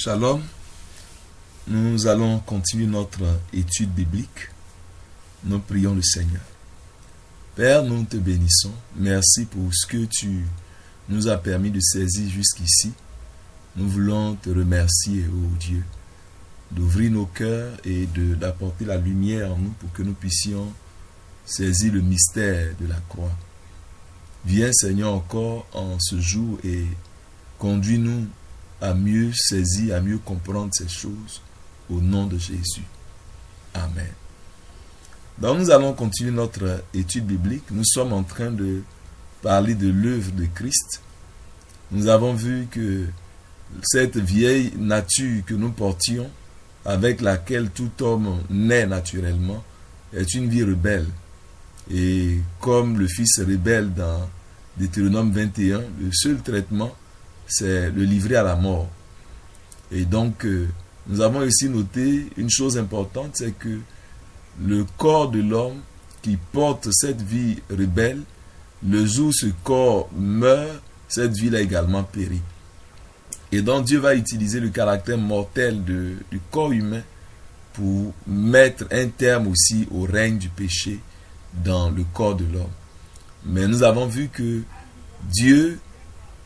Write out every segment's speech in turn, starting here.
Shalom, nous allons continuer notre étude biblique. Nous prions le Seigneur. Père, nous te bénissons. Merci pour ce que tu nous as permis de saisir jusqu'ici. Nous voulons te remercier, ô Dieu, d'ouvrir nos cœurs et d'apporter la lumière en nous pour que nous puissions saisir le mystère de la croix. Viens, Seigneur, encore en ce jour et conduis-nous à mieux saisir, à mieux comprendre ces choses au nom de Jésus. Amen. Donc nous allons continuer notre étude biblique. Nous sommes en train de parler de l'œuvre de Christ. Nous avons vu que cette vieille nature que nous portions, avec laquelle tout homme naît naturellement, est une vie rebelle. Et comme le fils rebelle dans Deutéronome 21, le seul traitement, c'est le livrer à la mort. Et donc, nous avons aussi noté une chose importante, c'est que le corps de l'homme qui porte cette vie rebelle, le jour où ce corps meurt, cette vie-là également périt. Et donc, Dieu va utiliser le caractère mortel du corps humain pour mettre un terme aussi au règne du péché dans le corps de l'homme. Mais nous avons vu que Dieu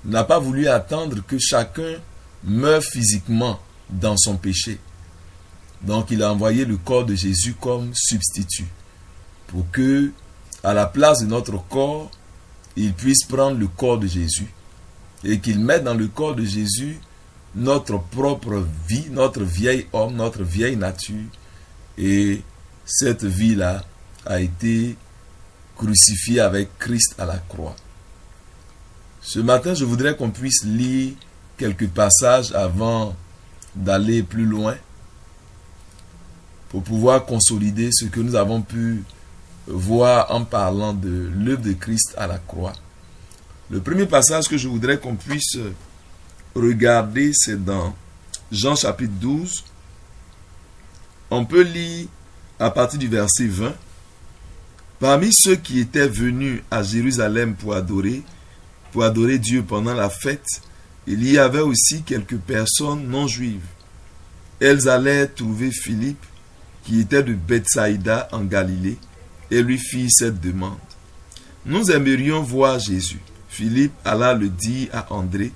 n'a pas voulu attendre que chacun meure physiquement dans son péché. Donc il a envoyé le corps de Jésus comme substitut pour que, à la place de notre corps, il puisse prendre le corps de Jésus et qu'il mette dans le corps de Jésus notre propre vie, notre vieil homme, notre vieille nature. Et cette vie-là a été crucifiée avec Christ à la croix. Ce matin, je voudrais qu'on puisse lire quelques passages avant d'aller plus loin pour pouvoir consolider ce que nous avons pu voir en parlant de l'œuvre de Christ à la croix. Le premier passage que je voudrais qu'on puisse regarder, c'est dans Jean chapitre 12. On peut lire à partir du verset 20. Parmi ceux qui étaient venus à Jérusalem pour adorer Dieu pendant la fête, il y avait aussi quelques personnes non juives. Elles allaient trouver Philippe, qui était de Bethsaïda en Galilée, et lui firent cette demande. Nous aimerions voir Jésus. Philippe alla le dire à André,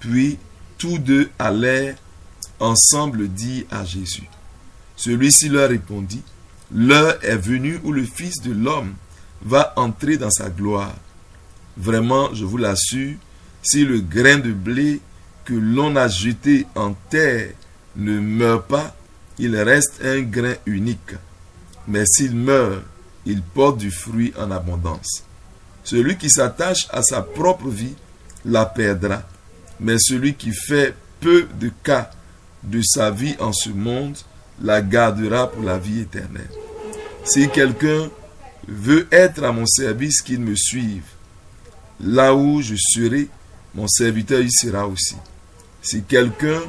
puis tous deux allèrent ensemble le dire à Jésus. Celui-ci leur répondit, l'heure est venue où le Fils de l'homme va entrer dans sa gloire. Vraiment, je vous l'assure, si le grain de blé que l'on a jeté en terre ne meurt pas, il reste un grain unique. Mais s'il meurt, il porte du fruit en abondance. Celui qui s'attache à sa propre vie la perdra. Mais celui qui fait peu de cas de sa vie en ce monde la gardera pour la vie éternelle. Si quelqu'un veut être à mon service, qu'il me suive. Là où je serai, mon serviteur y sera aussi. Si quelqu'un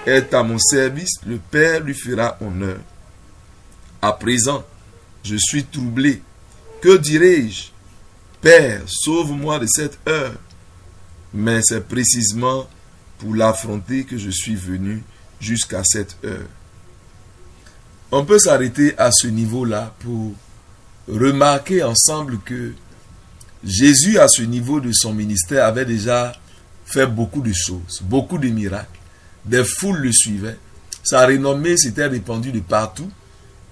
est à mon service, le Père lui fera honneur. À présent, je suis troublé. Que dirai-je? Père, sauve-moi de cette heure. Mais c'est précisément pour l'affronter que je suis venu jusqu'à cette heure. On peut s'arrêter à ce niveau-là pour remarquer ensemble que Jésus, à ce niveau de son ministère, avait déjà fait beaucoup de choses, beaucoup de miracles. Des foules le suivaient. Sa renommée s'était répandue de partout.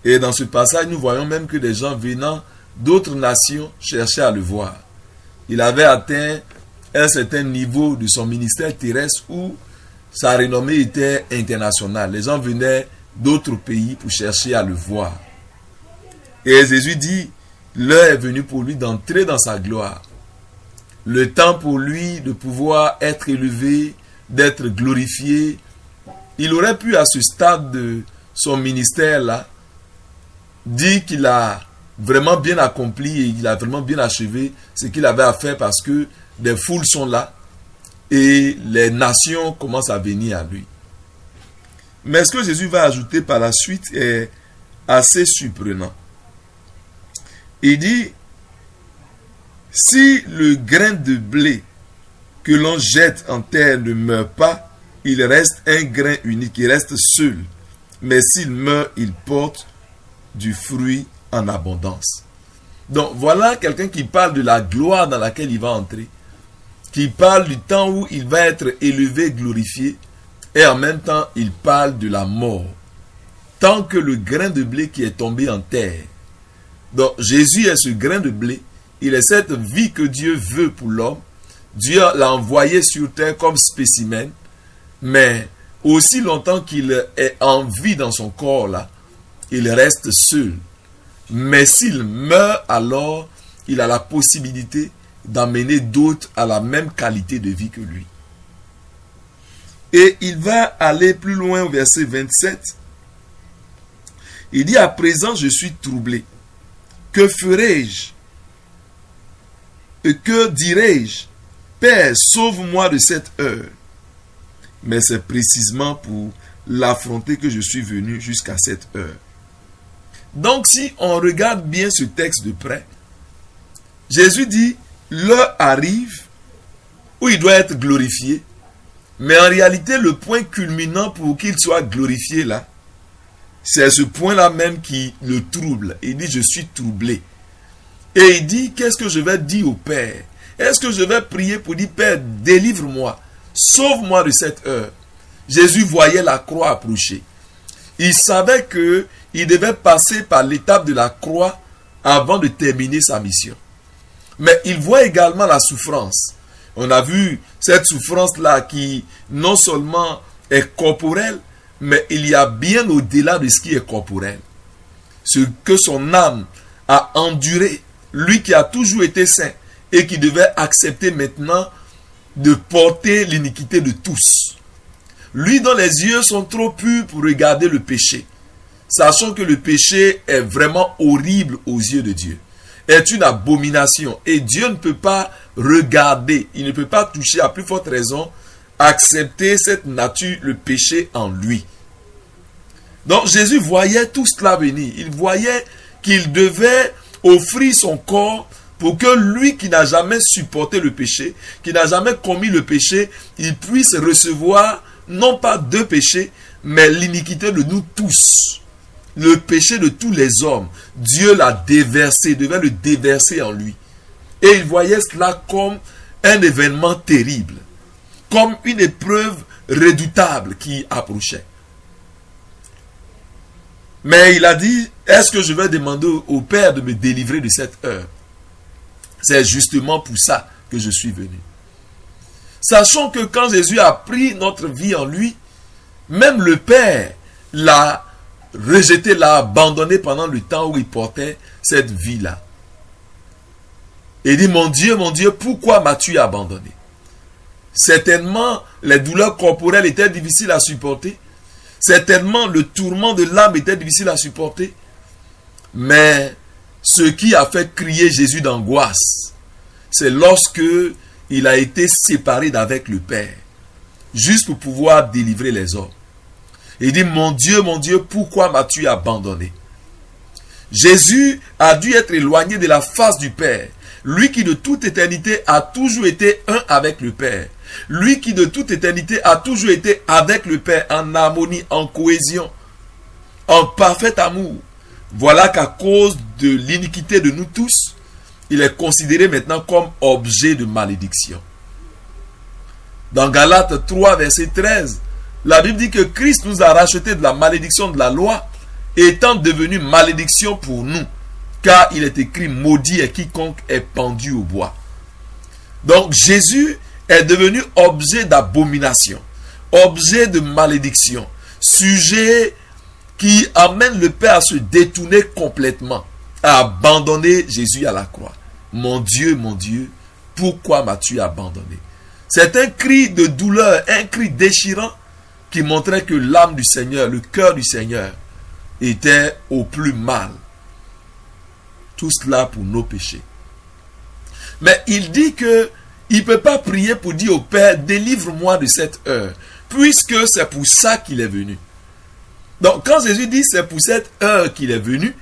Et dans ce passage, nous voyons même que des gens venant d'autres nations cherchaient à le voir. Il avait atteint un certain niveau de son ministère terrestre où sa renommée était internationale. Les gens venaient d'autres pays pour chercher à le voir. Et Jésus dit, l'heure est venue pour lui d'entrer dans sa gloire. Le temps pour lui de pouvoir être élevé, d'être glorifié. Il aurait pu, à ce stade de son ministère-là, dire qu'il a vraiment bien accompli et il a vraiment bien achevé ce qu'il avait à faire parce que des foules sont là et les nations commencent à venir à lui. Mais ce que Jésus va ajouter par la suite est assez surprenant. Il dit, si le grain de blé que l'on jette en terre ne meurt pas, il reste un grain unique, il reste seul. Mais s'il meurt, il porte du fruit en abondance. Donc voilà quelqu'un qui parle de la gloire dans laquelle il va entrer, qui parle du temps où il va être élevé, glorifié, et en même temps il parle de la mort, tant que le grain de blé qui est tombé en terre. Donc Jésus est ce grain de blé, il est cette vie que Dieu veut pour l'homme. Dieu l'a envoyé sur terre comme spécimen, mais aussi longtemps qu'il est en vie dans son corps là, il reste seul. Mais s'il meurt, alors il a la possibilité d'amener d'autres à la même qualité de vie que lui. Et il va aller plus loin au verset 27. Il dit: à présent je suis troublé. Que ferai-je? Et que dirai-je? Père, sauve-moi de cette heure. Mais c'est précisément pour l'affronter que je suis venu jusqu'à cette heure. Donc si on regarde bien ce texte de près, Jésus dit, l'heure arrive où il doit être glorifié, mais en réalité le point culminant pour qu'il soit glorifié là, c'est ce point-là même qui le trouble. Il dit, je suis troublé. Et il dit, qu'est-ce que je vais dire au Père? Est-ce que je vais prier pour dire, Père, délivre-moi, sauve-moi de cette heure? Jésus voyait la croix approcher. Il savait qu'il devait passer par l'étape de la croix avant de terminer sa mission. Mais il voit également la souffrance. On a vu cette souffrance-là qui non seulement est corporelle, mais il y a bien au-delà de ce qui est corporel. Ce que son âme a enduré, lui qui a toujours été saint et qui devait accepter maintenant de porter l'iniquité de tous. Lui dont les yeux sont trop purs pour regarder le péché, sachant que le péché est vraiment horrible aux yeux de Dieu, est une abomination et Dieu ne peut pas regarder, il ne peut pas toucher, à plus forte raison accepter cette nature, le péché en lui. Donc Jésus voyait tout cela venir. Il voyait qu'il devait offrir son corps pour que lui qui n'a jamais supporté le péché, qui n'a jamais commis le péché, il puisse recevoir non pas deux péchés, mais l'iniquité de nous tous. Le péché de tous les hommes. Dieu l'a déversé, devait le déverser en lui. Et il voyait cela comme un événement terrible, comme une épreuve redoutable qui approchait. Mais il a dit, est-ce que je vais demander au Père de me délivrer de cette heure? C'est justement pour ça que je suis venu. Sachant que quand Jésus a pris notre vie en lui, même le Père l'a rejeté, l'a abandonné pendant le temps où il portait cette vie-là. Et il dit, mon Dieu, pourquoi m'as-tu abandonné? Certainement, les douleurs corporelles étaient difficiles à supporter. Certainement, le tourment de l'âme était difficile à supporter. Mais ce qui a fait crier Jésus d'angoisse, c'est lorsque il a été séparé d'avec le Père, juste pour pouvoir délivrer les hommes. Il dit, mon Dieu, pourquoi m'as-tu abandonné? Jésus a dû être éloigné de la face du Père. Lui qui de toute éternité a toujours été un avec le Père. Lui qui de toute éternité a toujours été avec le Père en harmonie, en cohésion, en parfait amour. Voilà qu'à cause de l'iniquité de nous tous, il est considéré maintenant comme objet de malédiction. Dans Galates 3, verset 13, la Bible dit que Christ nous a rachetés de la malédiction de la loi, étant devenu malédiction pour nous, car il est écrit, maudit est quiconque est pendu au bois. Donc Jésus est devenu objet d'abomination, objet de malédiction, sujet qui amène le Père à se détourner complètement, à abandonner Jésus à la croix. Mon Dieu, pourquoi m'as-tu abandonné? C'est un cri de douleur, un cri déchirant qui montrait que l'âme du Seigneur, le cœur du Seigneur était au plus mal. Tout cela pour nos péchés. Mais il dit que il ne peut pas prier pour dire au Père, délivre-moi de cette heure, puisque c'est pour ça qu'il est venu. Donc quand Jésus dit c'est pour cette heure qu'il est venu,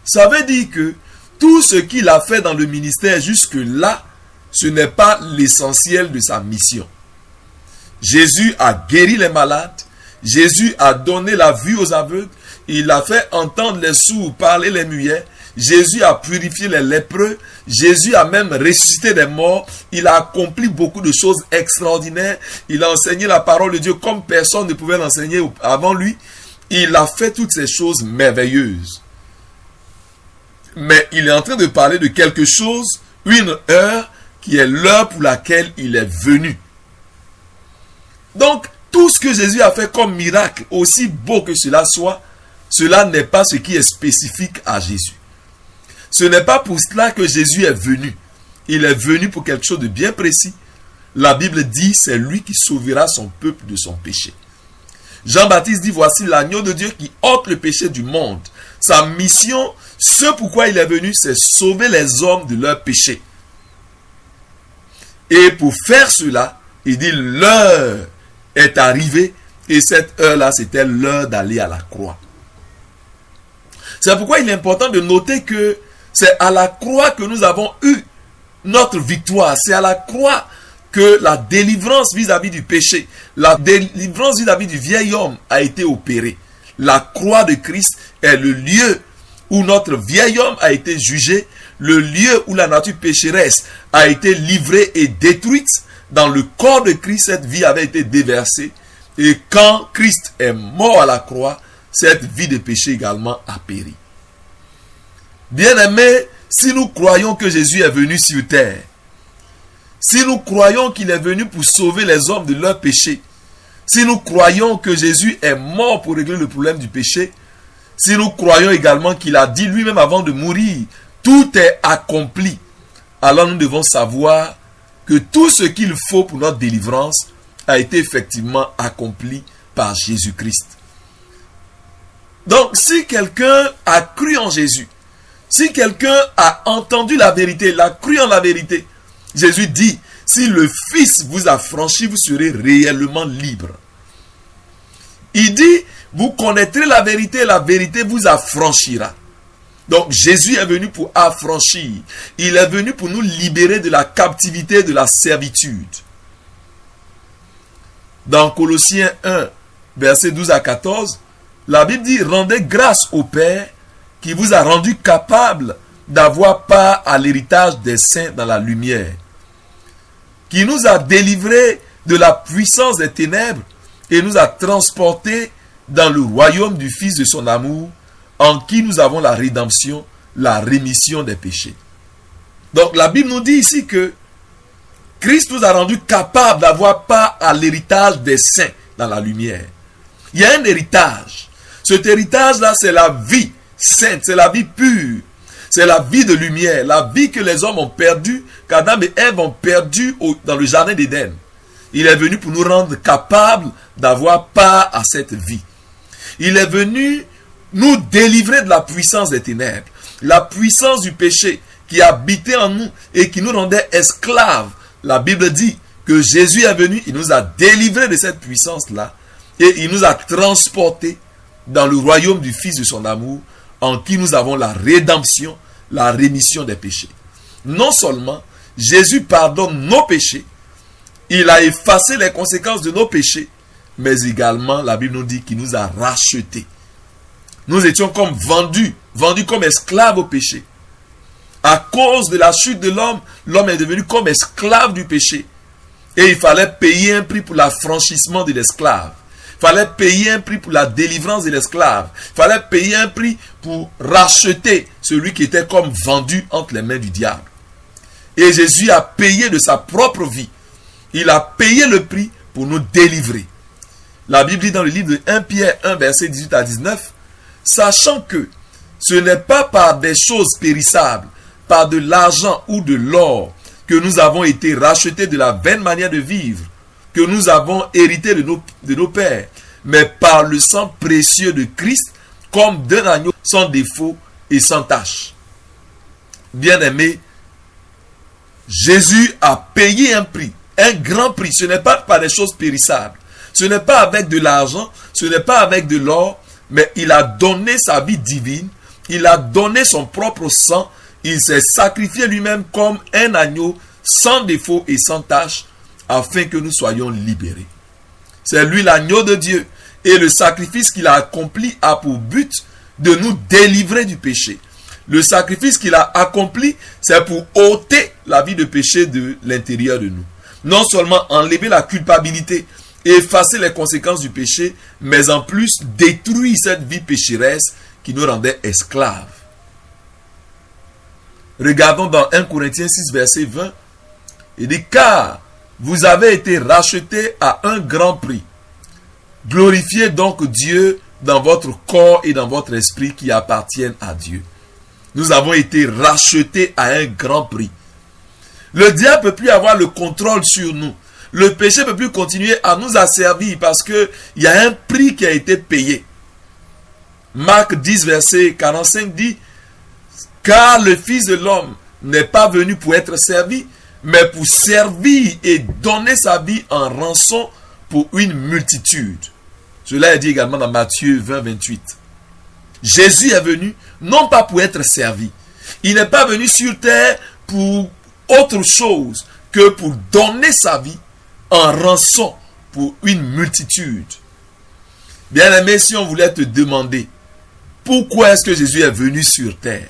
ça veut dire que tout ce qu'il a fait dans le ministère jusque-là, ce n'est pas l'essentiel de sa mission. Jésus a guéri les malades. Jésus a donné la vue aux aveugles. Il a fait entendre les sourds, parler les muets. Jésus a purifié les lépreux. Jésus a même ressuscité des morts. Il a accompli beaucoup de choses extraordinaires. Il a enseigné la parole de Dieu comme personne ne pouvait l'enseigner avant lui. Il a fait toutes ces choses merveilleuses. Mais il est en train de parler de quelque chose, une heure, qui est l'heure pour laquelle il est venu. Donc, tout ce que Jésus a fait comme miracle, aussi beau que cela soit, cela n'est pas ce qui est spécifique à Jésus. Ce n'est pas pour cela que Jésus est venu. Il est venu pour quelque chose de bien précis. La Bible dit, c'est lui qui sauvera son peuple de son péché. Jean-Baptiste dit, voici l'agneau de Dieu qui ôte le péché du monde. Sa mission, ce pourquoi il est venu, c'est sauver les hommes de leur péché. Et pour faire cela, il dit, l'heure est arrivée, et cette heure-là, c'était l'heure d'aller à la croix. C'est pourquoi il est important de noter que c'est à la croix que nous avons eu notre victoire. C'est à la croix que la délivrance vis-à-vis du péché, la délivrance vis-à-vis du vieil homme a été opérée. La croix de Christ est le lieu où notre vieil homme a été jugé, le lieu où la nature pécheresse a été livrée et détruite. Dans le corps de Christ, cette vie avait été déversée. Et quand Christ est mort à la croix, cette vie de péché également a péri. Bien-aimés, si nous croyons que Jésus est venu sur terre, si nous croyons qu'il est venu pour sauver les hommes de leurs péchés, si nous croyons que Jésus est mort pour régler le problème du péché, si nous croyons également qu'il a dit lui-même avant de mourir, tout est accompli, alors nous devons savoir que tout ce qu'il faut pour notre délivrance a été effectivement accompli par Jésus-Christ. Donc, si quelqu'un a cru en Jésus, si quelqu'un a entendu la vérité, il a cru en la vérité, Jésus dit, si le Fils vous a franchi, vous serez réellement libre. Il dit, vous connaîtrez la vérité vous affranchira. Donc Jésus est venu pour affranchir. Il est venu pour nous libérer de la captivité, de la servitude. Dans Colossiens 1, versets 12 à 14, la Bible dit, rendez grâce au Père qui vous a rendu capable d'avoir part à l'héritage des saints dans la lumière, qui nous a délivrés de la puissance des ténèbres et nous a transportés dans le royaume du Fils de son amour, en qui nous avons la rédemption, la rémission des péchés. Donc la Bible nous dit ici que Christ nous a rendu capables d'avoir part à l'héritage des saints dans la lumière. Il y a un héritage. Cet héritage-là, c'est la vie sainte, c'est la vie pure. C'est la vie de lumière, la vie que les hommes ont perdue, qu'Adam et Ève ont perdue dans le jardin d'Éden. Il est venu pour nous rendre capables d'avoir part à cette vie. Il est venu nous délivrer de la puissance des ténèbres, la puissance du péché qui habitait en nous et qui nous rendait esclaves. La Bible dit que Jésus est venu, il nous a délivrés de cette puissance-là et il nous a transportés dans le royaume du Fils de son amour, en qui nous avons la rédemption, la rémission des péchés. Non seulement Jésus pardonne nos péchés, il a effacé les conséquences de nos péchés, mais également la Bible nous dit qu'il nous a rachetés. Nous étions comme vendus comme esclaves au péché. À cause de la chute de l'homme, l'homme est devenu comme esclave du péché. Et il fallait payer un prix pour l'affranchissement de l'esclave. Il fallait payer un prix pour la délivrance de l'esclave. Il fallait payer un prix pour racheter celui qui était comme vendu entre les mains du diable. Et Jésus a payé de sa propre vie. Il a payé le prix pour nous délivrer. La Bible dit dans le livre de 1 Pierre 1, verset 18 à 19, « Sachant que ce n'est pas par des choses périssables, par de l'argent ou de l'or, que nous avons été rachetés de la vaine manière de vivre, que nous avons hérité de nos pères, mais par le sang précieux de Christ, comme d'un agneau sans défaut et sans tache. » Bien-aimés, Jésus a payé un prix, un grand prix. Ce n'est pas par des choses périssables. Ce n'est pas avec de l'argent, ce n'est pas avec de l'or, mais il a donné sa vie divine, il a donné son propre sang, il s'est sacrifié lui-même comme un agneau sans défaut et sans tache, afin que nous soyons libérés. C'est lui l'agneau de Dieu. Et le sacrifice qu'il a accompli a pour but de nous délivrer du péché. Le sacrifice qu'il a accompli, c'est pour ôter la vie de péché de l'intérieur de nous. Non seulement enlever la culpabilité, effacer les conséquences du péché, mais en plus détruire cette vie pécheresse qui nous rendait esclaves. Regardons dans 1 Corinthiens 6, verset 20. Il dit, car vous avez été rachetés à un grand prix. Glorifiez donc Dieu dans votre corps et dans votre esprit qui appartiennent à Dieu. Nous avons été rachetés à un grand prix. Le diable ne peut plus avoir le contrôle sur nous. Le péché ne peut plus continuer à nous asservir parce qu'il y a un prix qui a été payé. Marc 10, verset 45 dit, car le Fils de l'homme n'est pas venu pour être servi, mais pour servir et donner sa vie en rançon pour une multitude. Cela est dit également dans Matthieu 20, 28. Jésus est venu non pas pour être servi. Il n'est pas venu sur terre pour autre chose que pour donner sa vie en rançon pour une multitude. Bien-aimé, si on voulait te demander pourquoi est-ce que Jésus est venu sur terre,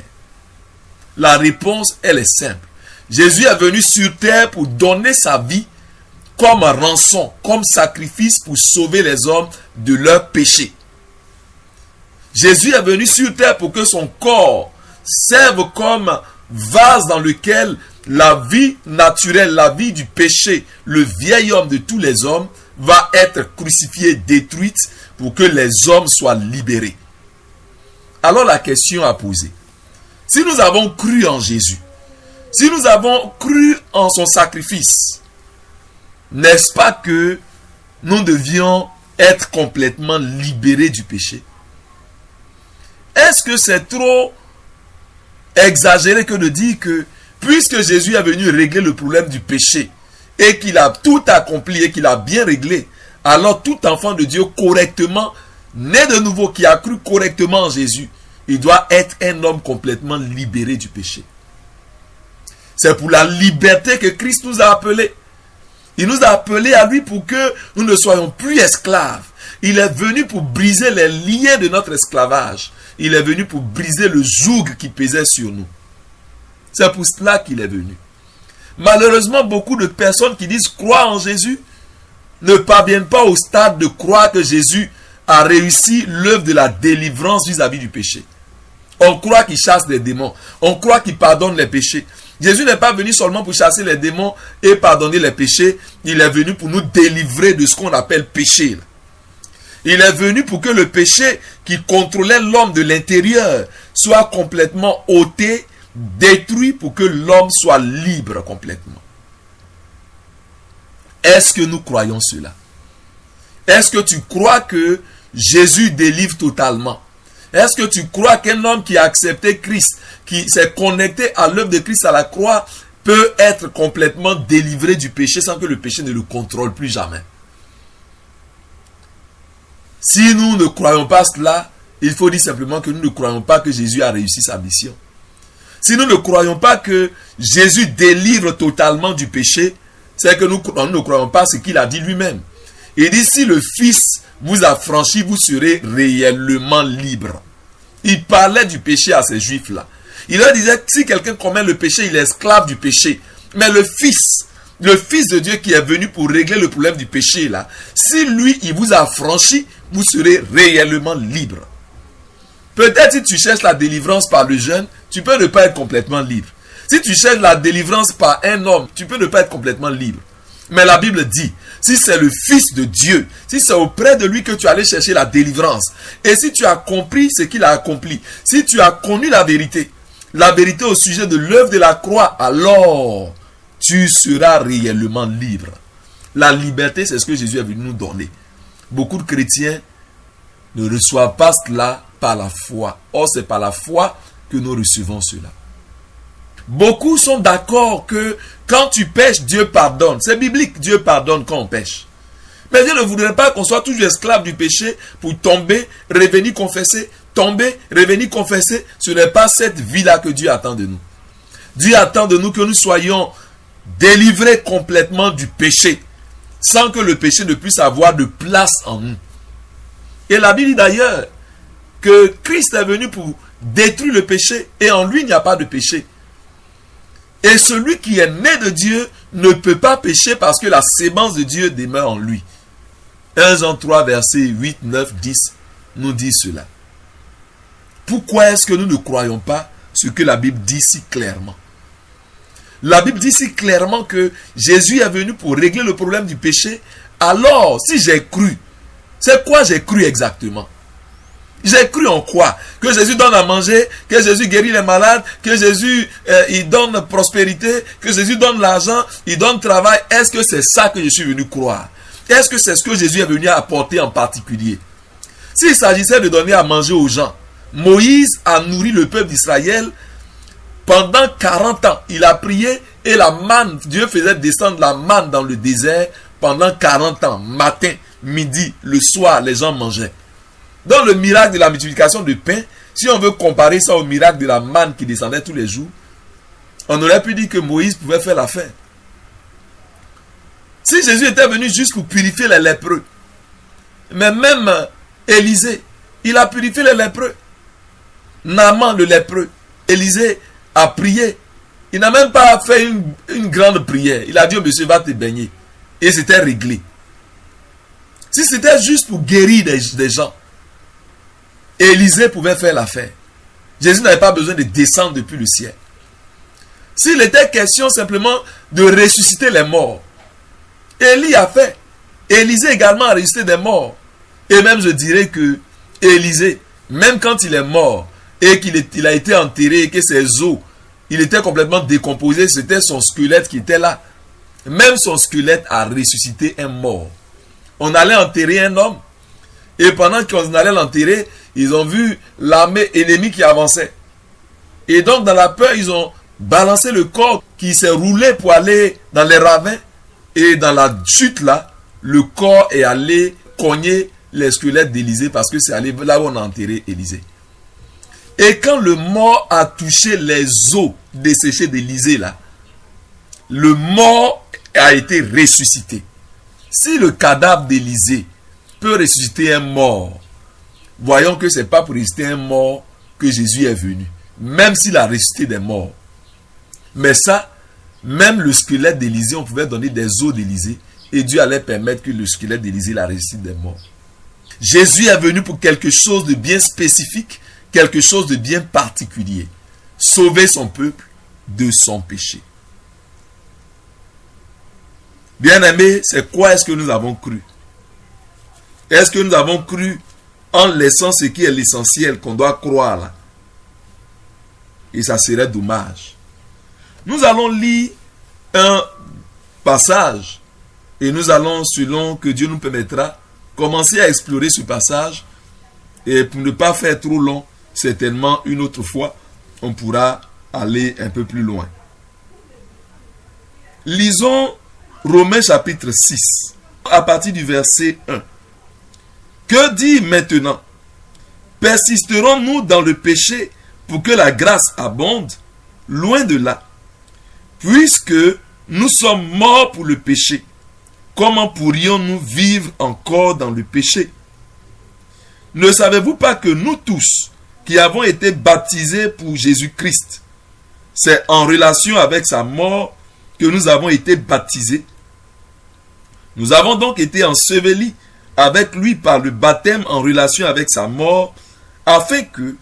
la réponse, elle est simple. Jésus est venu sur terre pour donner sa vie comme rançon, comme sacrifice pour sauver les hommes de leurs péchés. Jésus est venu sur terre pour que son corps serve comme vase dans lequel la vie naturelle, la vie du péché, le vieil homme de tous les hommes va être crucifié, détruite pour que les hommes soient libérés. Alors la question à poser, si nous avons cru en Jésus, si nous avons cru en son sacrifice, n'est-ce pas que nous devions être complètement libérés du péché? Est-ce que c'est trop exagéré que de dire que puisque Jésus est venu régler le problème du péché et qu'il a tout accompli et qu'il a bien réglé, alors tout enfant de Dieu correctement, né de nouveau, qui a cru correctement en Jésus, il doit être un homme complètement libéré du péché. C'est pour la liberté que Christ nous a appelés. Il nous a appelés à lui pour que nous ne soyons plus esclaves. Il est venu pour briser les liens de notre esclavage. Il est venu pour briser le joug qui pesait sur nous. C'est pour cela qu'il est venu. Malheureusement, beaucoup de personnes qui disent croire en Jésus ne parviennent pas au stade de croire que Jésus a réussi l'œuvre de la délivrance vis-à-vis du péché. On croit qu'il chasse des démons. On croit qu'il pardonne les péchés. Jésus n'est pas venu seulement pour chasser les démons et pardonner les péchés. Il est venu pour nous délivrer de ce qu'on appelle péché. Il est venu pour que le péché qui contrôlait l'homme de l'intérieur soit complètement ôté, détruit, pour que l'homme soit libre complètement. Est-ce que nous croyons cela? Est-ce que tu crois que Jésus délivre totalement? Est-ce que tu crois qu'un homme qui a accepté Christ, qui s'est connecté à l'œuvre de Christ à la croix, peut être complètement délivré du péché sans que le péché ne le contrôle plus jamais? Si nous ne croyons pas cela, il faut dire simplement que nous ne croyons pas que Jésus a réussi sa mission. Si nous ne croyons pas que Jésus délivre totalement du péché, c'est que nous ne croyons pas ce qu'il a dit lui-même. Il dit, si le Fils vous a franchi, vous serez réellement libre. Il parlait du péché à ces Juifs-là. Il leur disait, si quelqu'un commet le péché, il est esclave du péché. Mais le Fils de Dieu qui est venu pour régler le problème du péché là, si lui, il vous a franchi, vous serez réellement libre. Peut-être si tu cherches la délivrance par le jeûne, tu peux ne pas être complètement libre. Si tu cherches la délivrance par un homme, tu peux ne pas être complètement libre. Mais la Bible dit, si c'est le Fils de Dieu, si c'est auprès de lui que tu allais chercher la délivrance, et si tu as compris ce qu'il a accompli, si tu as connu la vérité au sujet de l'œuvre de la croix, alors tu seras réellement libre. La liberté, c'est ce que Jésus est venu nous donner. Beaucoup de chrétiens ne reçoivent pas cela par la foi. Or, c'est par la foi que nous recevons cela. Beaucoup sont d'accord que quand tu pêches, Dieu pardonne. C'est biblique, Dieu pardonne quand on pêche. Mais Dieu ne voudrait pas qu'on soit toujours esclave du péché pour tomber, revenir confesser, tomber, revenir confesser. Ce n'est pas cette vie-là que Dieu attend de nous. Dieu attend de nous que nous soyons délivrés complètement du péché. sans que le péché ne puisse avoir de place en nous. Et la Bible dit d'ailleurs que Christ est venu pour détruire le péché et en lui il n'y a pas de péché. Et celui qui est né de Dieu ne peut pas pécher parce que la sémence de Dieu demeure en lui. 1 Jean 3 versets 8, 9, 10 nous dit cela. Pourquoi est-ce que nous ne croyons pas ce que la Bible dit si clairement? La Bible dit si clairement que Jésus est venu pour régler le problème du péché. Alors, si j'ai cru, c'est quoi j'ai cru exactement? J'ai cru en quoi? Que Jésus donne à manger, que Jésus guérit les malades, que Jésus il donne prospérité, que Jésus donne l'argent, il donne travail. Est-ce que c'est ça que je suis venu croire? Est-ce que c'est ce que Jésus est venu apporter en particulier? S'il s'agissait de donner à manger aux gens, Moïse a nourri le peuple d'Israël pendant 40 ans. Il a prié et la manne, Dieu faisait descendre la manne dans le désert pendant 40 ans. Matin, midi, le soir, les gens mangeaient. Dans le miracle de la multiplication de pain, si on veut comparer ça au miracle de la manne qui descendait tous les jours, on aurait pu dire que Moïse pouvait faire l'affaire. Si Jésus était venu juste pour purifier les lépreux, mais même Élisée, il a purifié les lépreux. Naaman le lépreux, Élisée a prié. Il n'a même pas fait une grande prière. Il a dit au monsieur, va te baigner. Et c'était réglé. Si c'était juste pour guérir des gens, Élisée pouvait faire l'affaire. Jésus n'avait pas besoin de descendre depuis le ciel. S'il était question simplement de ressusciter les morts, Élie a fait. Élisée également a ressuscité des morts. Et même je dirais que Élisée, même quand il est mort et qu'il a été enterré et que ses os, il était complètement décomposé, c'était son squelette qui était là. Même son squelette a ressuscité un mort. On allait enterrer un homme et pendant qu'on allait l'enterrer, ils ont vu l'armée ennemie qui avançait. Et donc dans la peur, ils ont balancé le corps qui s'est roulé pour aller dans les ravins. Et dans la chute là, le corps est allé cogner les squelettes d'Élisée parce que c'est allé là où on a enterré Élisée. Et quand le mort a touché les os desséchés d'Élisée là, le mort a été ressuscité. Si le cadavre d'Élisée peut ressusciter un mort, voyons que ce n'est pas pour ressusciter un mort que Jésus est venu. Même s'il a ressuscité des morts. Mais ça, même le squelette d'Élisée, on pouvait donner des os d'Élisée et Dieu allait permettre que le squelette d'Élisée la ressuscite des morts. Jésus est venu pour quelque chose de bien spécifique, quelque chose de bien particulier. Sauver son peuple de son péché. Bien-aimés, c'est quoi est-ce que nous avons cru? Est-ce que nous avons cru en laissant ce qui est l'essentiel qu'on doit croire là? Et ça serait dommage. Nous allons lire un passage et nous allons, selon que Dieu nous permettra, commencer à explorer ce passage. Et pour ne pas faire trop long, certainement une autre fois, on pourra aller un peu plus loin. Lisons Romains chapitre 6, à partir du verset 1. Que dit maintenant? Persisterons-nous dans le péché pour que la grâce abonde? Loin de là. Puisque nous sommes morts pour le péché, comment pourrions-nous vivre encore dans le péché? Ne savez-vous pas que nous tous, qui avons été baptisés pour Jésus-Christ, c'est en relation avec sa mort que nous avons été baptisés? Nous avons donc été ensevelis avec lui par le baptême en relation avec sa mort, afin que,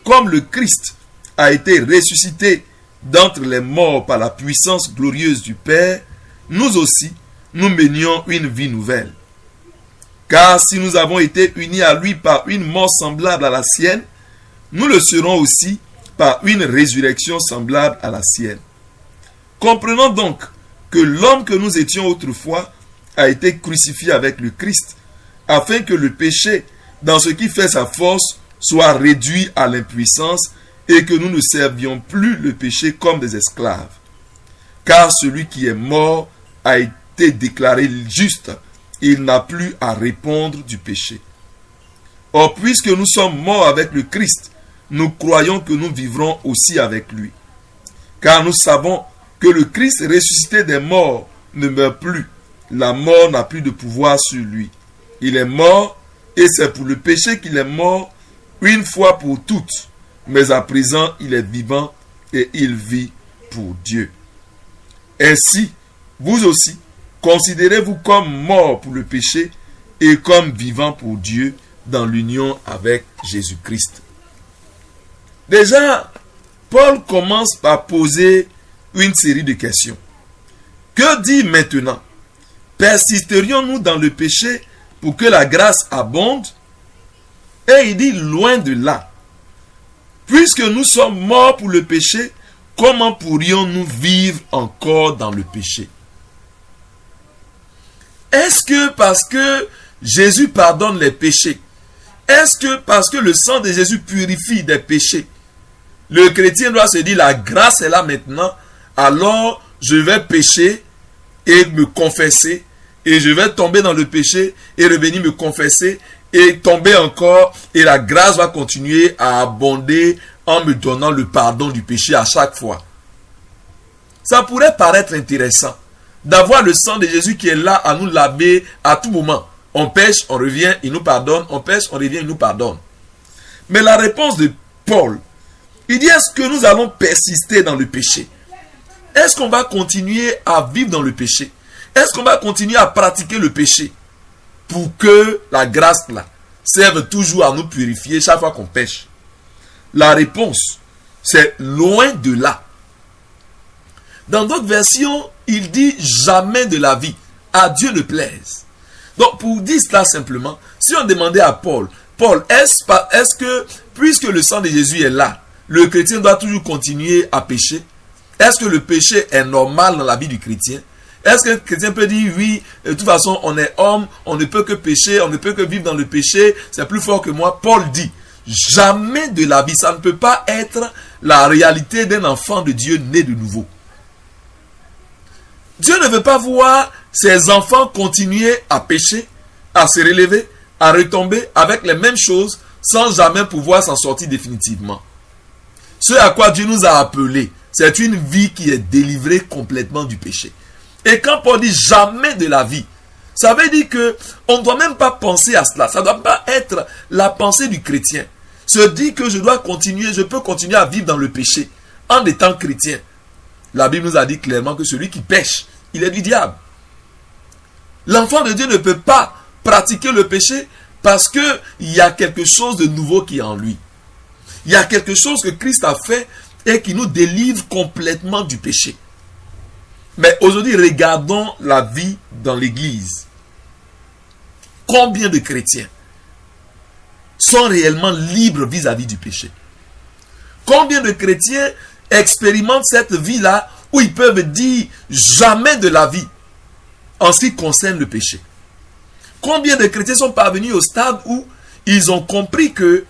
comme le Christ a été ressuscité d'entre les morts par la puissance glorieuse du Père, nous aussi, nous menions une vie nouvelle. Car si nous avons été unis à lui par une mort semblable à la sienne, nous le serons aussi par une résurrection semblable à la sienne. Comprenons donc que l'homme que nous étions autrefois a été crucifié avec le Christ, afin que le péché, dans ce qui fait sa force, soit réduit à l'impuissance et que nous ne servions plus le péché comme des esclaves. Car celui qui est mort a été déclaré juste, il n'a plus à répondre du péché. Or, puisque nous sommes morts avec le Christ, nous croyons que nous vivrons aussi avec lui. Car nous savons que le Christ ressuscité des morts ne meurt plus, la mort n'a plus de pouvoir sur lui. Il est mort et c'est pour le péché qu'il est mort une fois pour toutes. Mais à présent, il est vivant et il vit pour Dieu. Ainsi, vous aussi, considérez-vous comme mort pour le péché et comme vivant pour Dieu dans l'union avec Jésus-Christ. Déjà, Paul commence par poser une série de questions. Que dit maintenant? Persisterions-nous dans le péché pour que la grâce abonde? Et il dit loin de là. Puisque nous sommes morts pour le péché, comment pourrions-nous vivre encore dans le péché? Est-ce que parce que Jésus pardonne les péchés, est-ce que parce que le sang de Jésus purifie des péchés, le chrétien doit se dire la grâce est là maintenant, alors je vais pécher et me confesser, et je vais tomber dans le péché et revenir me confesser et tomber encore, et la grâce va continuer à abonder en me donnant le pardon du péché à chaque fois. Ça pourrait paraître intéressant d'avoir le sang de Jésus qui est là à nous laver à tout moment. On pêche, on revient, il nous pardonne. On pêche, on revient, il nous pardonne. Mais la réponse de Paul, il dit, est-ce que nous allons persister dans le péché? Est-ce qu'on va continuer à vivre dans le péché? Est-ce qu'on va continuer à pratiquer le péché pour que la grâce là serve toujours à nous purifier chaque fois qu'on pêche? La réponse, c'est loin de là. Dans d'autres versions, il dit jamais de la vie. À Dieu ne plaise. Donc, pour dire cela simplement, si on demandait à Paul, est-ce que, puisque le sang de Jésus est là, le chrétien doit toujours continuer à pécher? Est-ce que le péché est normal dans la vie du chrétien? Est-ce que le chrétien peut dire, oui, de toute façon, on est homme, on ne peut que pécher, on ne peut que vivre dans le péché, c'est plus fort que moi? Paul dit, jamais de la vie, ça ne peut pas être la réalité d'un enfant de Dieu né de nouveau. Dieu ne veut pas voir ses enfants continuer à pécher, à se relever, à retomber avec les mêmes choses sans jamais pouvoir s'en sortir définitivement. Ce à quoi Dieu nous a appelés, c'est une vie qui est délivrée complètement du péché. Et quand Paul dit jamais de la vie, ça veut dire que on ne doit même pas penser à cela. Ça ne doit pas être la pensée du chrétien. Se dire que je peux continuer à vivre dans le péché en étant chrétien. La Bible nous a dit clairement que celui qui pêche, il est du diable. L'enfant de Dieu ne peut pas pratiquer le péché parce qu'il y a quelque chose de nouveau qui est en lui. Il y a quelque chose que Christ a fait et qui nous délivre complètement du péché. Mais aujourd'hui, regardons la vie dans l'église. Combien de chrétiens sont réellement libres vis-à-vis du péché? Combien de chrétiens expérimentent cette vie-là où ils peuvent dire jamais de la vie en ce qui concerne le péché? Combien de chrétiens sont parvenus au stade où ils ont compris que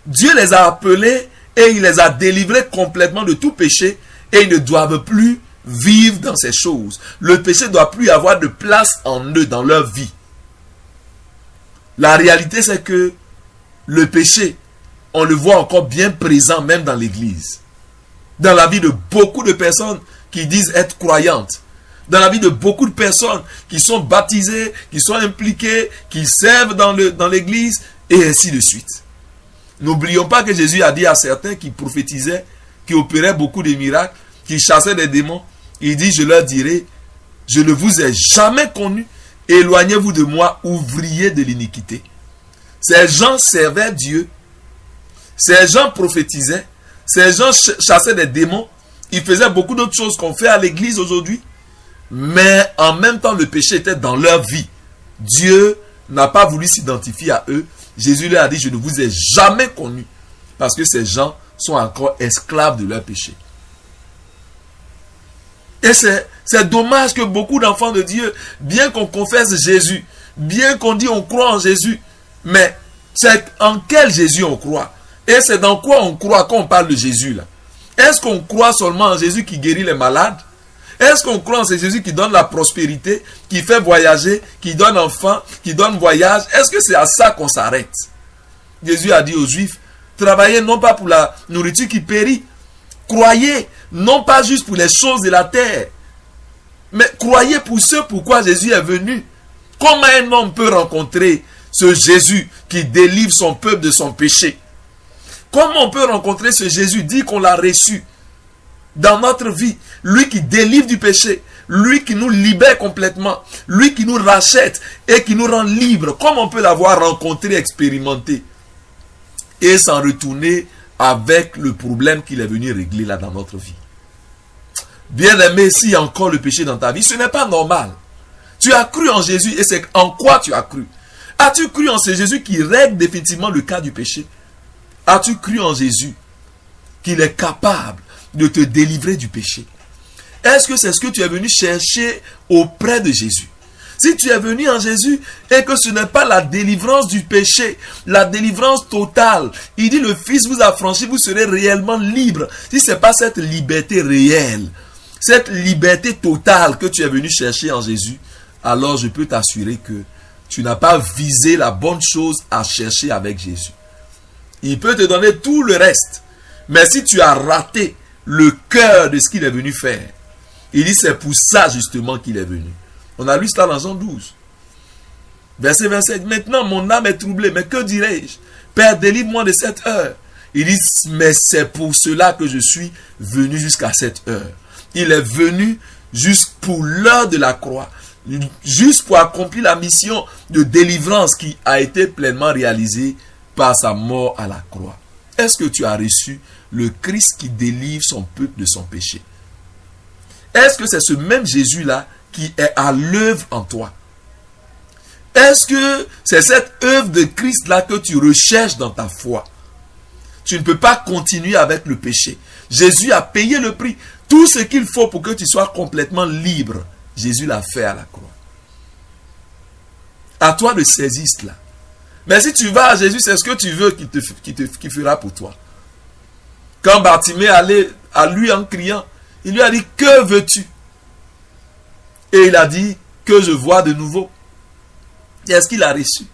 Dieu les a appelés et il les a délivrés complètement de tout péché et ils ne doivent plus vivre dans ces choses. Le péché ne doit plus avoir de place en eux, dans leur vie. La réalité, c'est que le péché, on le voit encore bien présent même dans l'église. Dans la vie de beaucoup de personnes qui disent être croyantes. Dans la vie de beaucoup de personnes qui sont baptisées, qui sont impliquées, qui servent dans l'église, et ainsi de suite. N'oublions pas que Jésus a dit à certains qui prophétisaient, qui opéraient beaucoup de miracles, qui chassaient des démons, il dit, je leur dirai, je ne vous ai jamais connu, éloignez-vous de moi, ouvriers de l'iniquité. Ces gens servaient Dieu, ces gens prophétisaient, ces gens chassaient des démons, ils faisaient beaucoup d'autres choses qu'on fait à l'église aujourd'hui, mais en même temps le péché était dans leur vie. Dieu n'a pas voulu s'identifier à eux. Jésus leur a dit, je ne vous ai jamais connu, parce que ces gens sont encore esclaves de leur péché. Et c'est dommage que beaucoup d'enfants de Dieu, bien qu'on confesse Jésus, bien qu'on dit on croit en Jésus, mais c'est en quel Jésus on croit? Et c'est dans quoi on croit quand on parle de Jésus là? Est-ce qu'on croit seulement en Jésus qui guérit les malades? Est-ce qu'on croit en ce Jésus qui donne la prospérité, qui fait voyager, qui donne enfant, qui donne voyage? Est-ce que c'est à ça qu'on s'arrête? Jésus a dit aux Juifs, travaillez non pas pour la nourriture qui périt, croyez, non pas juste pour les choses de la terre. Mais croyez pour ce pourquoi Jésus est venu. Comment un homme peut rencontrer ce Jésus qui délivre son peuple de son péché? Comment on peut rencontrer ce Jésus, dit qu'on l'a reçu dans notre vie? Lui qui délivre du péché, lui qui nous libère complètement, lui qui nous rachète et qui nous rend libres. Comment on peut l'avoir rencontré, expérimenté et s'en retourner avec le problème qu'il est venu régler là dans notre vie? Bien-aimé, s'il y a encore le péché dans ta vie, ce n'est pas normal. Tu as cru en Jésus et c'est en quoi tu as cru? As-tu cru en ce Jésus qui règle définitivement le cas du péché? As-tu cru en Jésus qu'il est capable de te délivrer du péché? Est-ce que c'est ce que tu es venu chercher auprès de Jésus? Si tu es venu en Jésus et que ce n'est pas la délivrance du péché, la délivrance totale, il dit le Fils vous a franchi, vous serez réellement libre. Si ce n'est pas cette liberté réelle, cette liberté totale que tu es venu chercher en Jésus, alors je peux t'assurer que tu n'as pas visé la bonne chose à chercher avec Jésus. Il peut te donner tout le reste. Mais si tu as raté le cœur de ce qu'il est venu faire, il dit c'est pour ça justement qu'il est venu. On a lu cela dans Jean 12. Verset 27. Maintenant mon âme est troublée. Mais que dirai-je? Père, délivre-moi de cette heure. Il dit mais c'est pour cela que je suis venu jusqu'à cette heure. Il est venu juste pour l'heure de la croix. Juste pour accomplir la mission de délivrance qui a été pleinement réalisée par sa mort à la croix. Est-ce que tu as reçu le Christ qui délivre son peuple de son péché? Est-ce que c'est ce même Jésus-là qui est à l'œuvre en toi? Est-ce que c'est cette œuvre de Christ-là que tu recherches dans ta foi? Tu ne peux pas continuer avec le péché. Jésus a payé le prix. Tout ce qu'il faut pour que tu sois complètement libre, Jésus l'a fait à la croix. À toi de saisir cela. Mais si tu vas à Jésus, c'est ce que tu veux qu'il fera pour toi. Quand Bartimée allait à lui en criant, il lui a dit, que veux-tu? Et il a dit, que je vois de nouveau. Est-ce qu'il a reçu?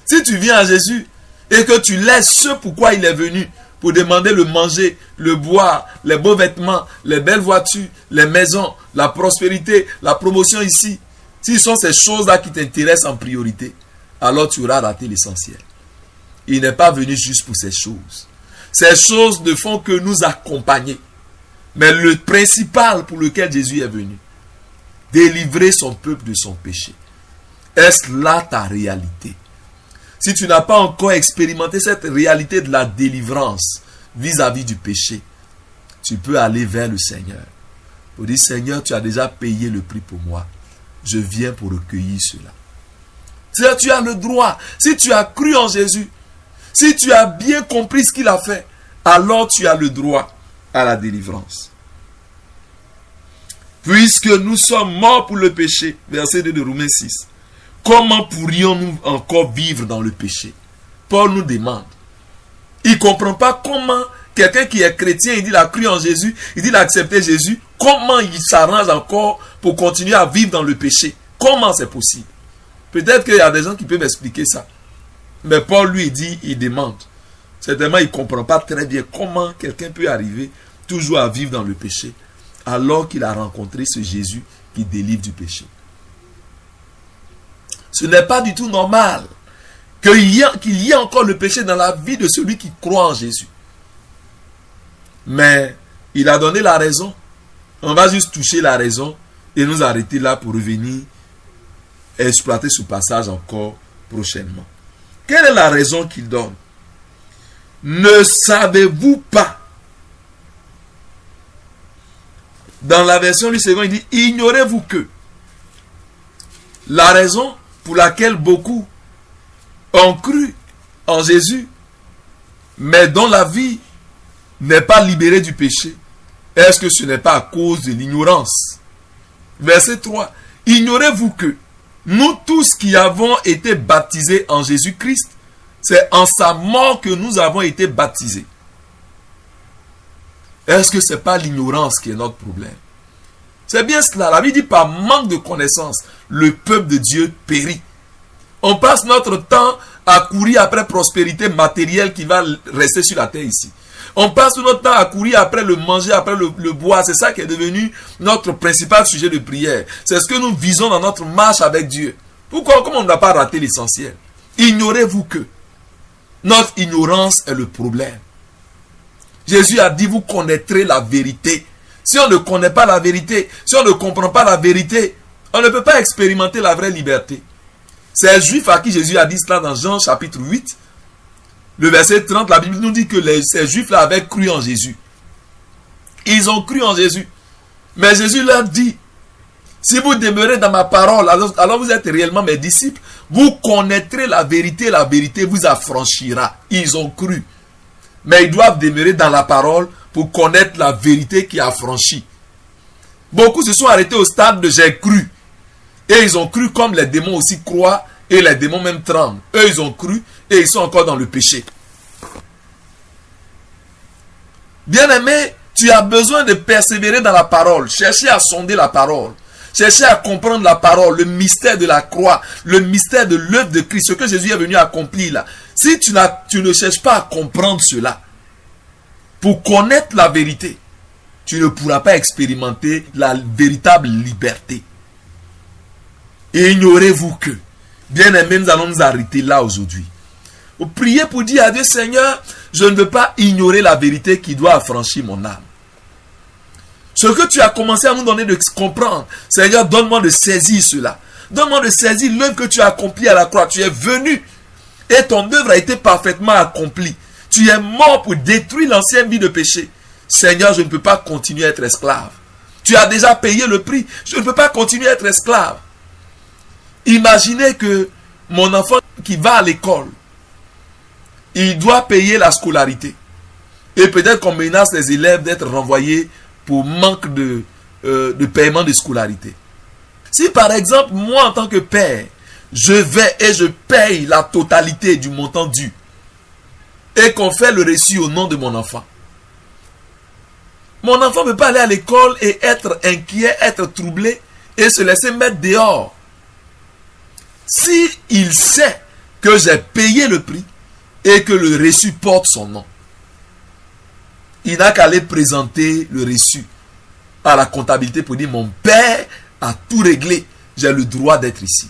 Si tu viens à Jésus et que tu laisses ce pourquoi il est venu, pour demander le manger, le boire, les beaux vêtements, les belles voitures, les maisons, la prospérité, la promotion ici, si ce sont ces choses-là qui t'intéressent en priorité, alors tu auras raté l'essentiel. Il n'est pas venu juste pour ces choses. Ces choses ne font que nous accompagner. Mais le principal pour lequel Jésus est venu, délivrer son peuple de son péché. Est-ce là ta réalité? Si tu n'as pas encore expérimenté cette réalité de la délivrance vis-à-vis du péché, tu peux aller vers le Seigneur. Pour dire, Seigneur, tu as déjà payé le prix pour moi. Je viens pour recueillir cela. Tu as le droit. Si tu as cru en Jésus, si tu as bien compris ce qu'il a fait, alors tu as le droit à la délivrance. Puisque nous sommes morts pour le péché, verset 2 de Romains 6, comment pourrions-nous encore vivre dans le péché? Paul nous demande. Il ne comprend pas comment quelqu'un qui est chrétien, il dit qu'il a cru en Jésus, il dit qu'il a accepté Jésus, comment il s'arrange encore pour continuer à vivre dans le péché? Comment c'est possible? Peut-être qu'il y a des gens qui peuvent expliquer ça. Mais Paul lui dit, il demande. Certainement, il ne comprend pas très bien comment quelqu'un peut arriver toujours à vivre dans le péché alors qu'il a rencontré ce Jésus qui délivre du péché. Ce n'est pas du tout normal qu'il y ait encore le péché dans la vie de celui qui croit en Jésus. Mais il a donné la raison. On va juste toucher la raison et nous arrêter là pour revenir et exploiter ce passage encore prochainement. Quelle est la raison qu'il donne? Ne savez-vous pas? Dans la version du second, il dit, ignorez-vous que la raison pour laquelle beaucoup ont cru en Jésus, mais dont la vie n'est pas libérée du péché, est-ce que ce n'est pas à cause de l'ignorance? Verset 3. Ignorez-vous que nous tous qui avons été baptisés en Jésus-Christ, c'est en sa mort que nous avons été baptisés. Est-ce que ce n'est pas l'ignorance qui est notre problème? C'est bien cela. La Bible dit par manque de connaissance, le peuple de Dieu périt. On passe notre temps à courir après prospérité matérielle qui va rester sur la terre ici. On passe tout notre temps à courir après le manger, après le boire. C'est ça qui est devenu notre principal sujet de prière. C'est ce que nous visons dans notre marche avec Dieu. Pourquoi? Comment on ne va pas rater l'essentiel? Ignorez-vous que notre ignorance est le problème. Jésus a dit, vous connaîtrez la vérité. Si on ne connaît pas la vérité, si on ne comprend pas la vérité, on ne peut pas expérimenter la vraie liberté. C'est un juif à qui Jésus a dit cela dans Jean chapitre 8. Le verset 30, la Bible nous dit que ces juifs-là avaient cru en Jésus. Ils ont cru en Jésus. Mais Jésus leur dit, si vous demeurez dans ma parole, alors vous êtes réellement mes disciples. Vous connaîtrez la vérité vous affranchira. Ils ont cru. Mais ils doivent demeurer dans la parole pour connaître la vérité qui affranchit. Beaucoup se sont arrêtés au stade de j'ai cru. Et ils ont cru comme les démons aussi croient. Et les démons même tremblent. Eux, ils ont cru et ils sont encore dans le péché. Bien-aimé, tu as besoin de persévérer dans la parole. Cherchez à sonder la parole. Cherchez à comprendre la parole, le mystère de la croix, le mystère de l'œuvre de Christ, ce que Jésus est venu accomplir là. Si tu ne cherches pas à comprendre cela, pour connaître la vérité, tu ne pourras pas expérimenter la véritable liberté. Et ignorez-vous que, bien aimé, nous allons nous arrêter là aujourd'hui. Vous priez pour dire à Dieu, Seigneur, je ne veux pas ignorer la vérité qui doit affranchir mon âme. Ce que tu as commencé à nous donner de comprendre, Seigneur, donne-moi de saisir cela. Donne-moi de saisir l'œuvre que tu as accomplie à la croix. Tu es venu et ton œuvre a été parfaitement accomplie. Tu es mort pour détruire l'ancienne vie de péché. Seigneur, je ne peux pas continuer à être esclave. Tu as déjà payé le prix. Je ne peux pas continuer à être esclave. Imaginez que mon enfant qui va à l'école, il doit payer la scolarité. Et peut-être qu'on menace les élèves d'être renvoyés pour manque de paiement de scolarité. Si par exemple, moi en tant que père, je vais et je paye la totalité du montant dû, et qu'on fait le reçu au nom de mon enfant ne peut pas aller à l'école et être inquiet, être troublé, et se laisser mettre dehors. Si il sait que j'ai payé le prix, et que le reçu porte son nom, il n'a qu'à aller présenter le reçu à la comptabilité pour dire, mon père a tout réglé, j'ai le droit d'être ici.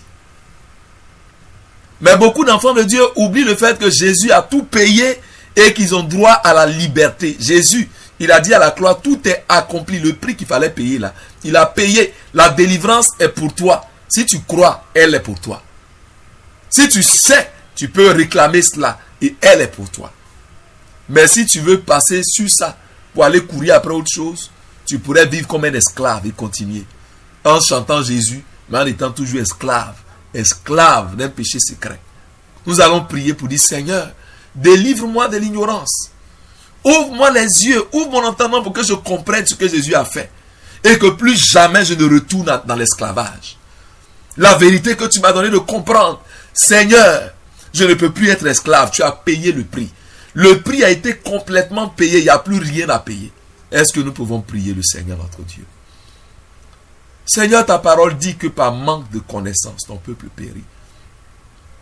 Mais beaucoup d'enfants de Dieu oublient le fait que Jésus a tout payé et qu'ils ont droit à la liberté. Jésus, il a dit à la croix, tout est accompli, le prix qu'il fallait payer là. Il a payé, la délivrance est pour toi. Si tu crois, elle est pour toi. Si tu sais, tu peux réclamer cela et elle est pour toi. Mais si tu veux passer sur ça pour aller courir après autre chose, tu pourrais vivre comme un esclave et continuer en chantant Jésus, mais en étant toujours esclave d'un péché secret. Nous allons prier pour dire, Seigneur, délivre-moi de l'ignorance. Ouvre-moi les yeux, ouvre mon entendement pour que je comprenne ce que Jésus a fait. Et que plus jamais je ne retourne dans l'esclavage. La vérité que tu m'as donné de comprendre, Seigneur, je ne peux plus être esclave, tu as payé le prix. Le prix a été complètement payé, il n'y a plus rien à payer. Est-ce que nous pouvons prier le Seigneur notre Dieu? Seigneur, ta parole dit que par manque de connaissance, ton peuple périt.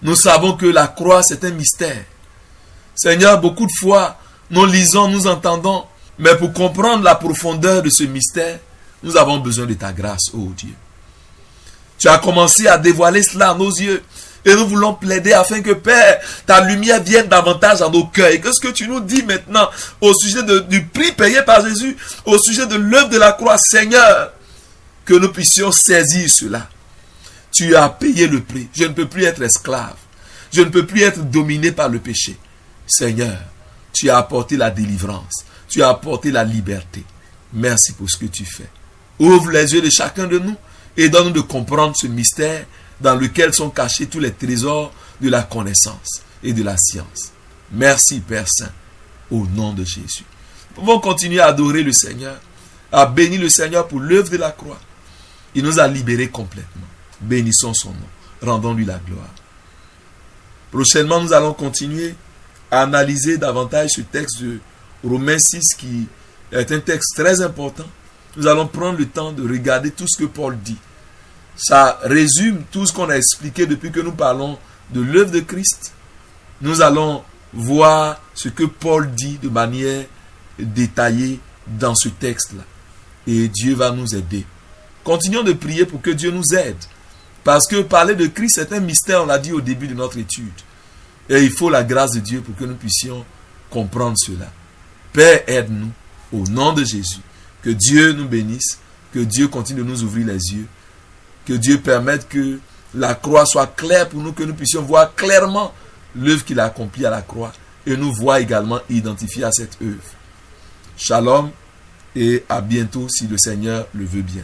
Nous savons que la croix, c'est un mystère. Seigneur, beaucoup de fois, nous lisons, nous entendons, mais pour comprendre la profondeur de ce mystère, nous avons besoin de ta grâce, ô Dieu. Tu as commencé à dévoiler cela à nos yeux. Et nous voulons plaider afin que, Père, ta lumière vienne davantage dans nos cœurs. Et qu'est-ce que tu nous dis maintenant au sujet du prix payé par Jésus, au sujet de l'œuvre de la croix, Seigneur, que nous puissions saisir cela. Tu as payé le prix. Je ne peux plus être esclave. Je ne peux plus être dominé par le péché. Seigneur, tu as apporté la délivrance. Tu as apporté la liberté. Merci pour ce que tu fais. Ouvre les yeux de chacun de nous et donne-nous de comprendre ce mystère dans lequel sont cachés tous les trésors de la connaissance et de la science. Merci, Père Saint, au nom de Jésus. Nous pouvons continuer à adorer le Seigneur, à bénir le Seigneur pour l'œuvre de la croix. Il nous a libérés complètement. Bénissons son nom. Rendons-lui la gloire. Prochainement, nous allons continuer à analyser davantage ce texte de Romains 6 qui est un texte très important. Nous allons prendre le temps de regarder tout ce que Paul dit. Ça résume tout ce qu'on a expliqué depuis que nous parlons de l'œuvre de Christ. Nous allons voir ce que Paul dit de manière détaillé dans ce texte-là. Et Dieu va nous aider. Continuons de prier pour que Dieu nous aide. Parce que parler de Christ, c'est un mystère, on l'a dit au début de notre étude. Et il faut la grâce de Dieu pour que nous puissions comprendre cela. Père, aide-nous au nom de Jésus. Que Dieu nous bénisse. Que Dieu continue de nous ouvrir les yeux. Que Dieu permette que la croix soit claire pour nous, que nous puissions voir clairement l'œuvre qu'il a accomplie à la croix et nous voir également identifier à cette œuvre. Shalom et à bientôt si le Seigneur le veut bien.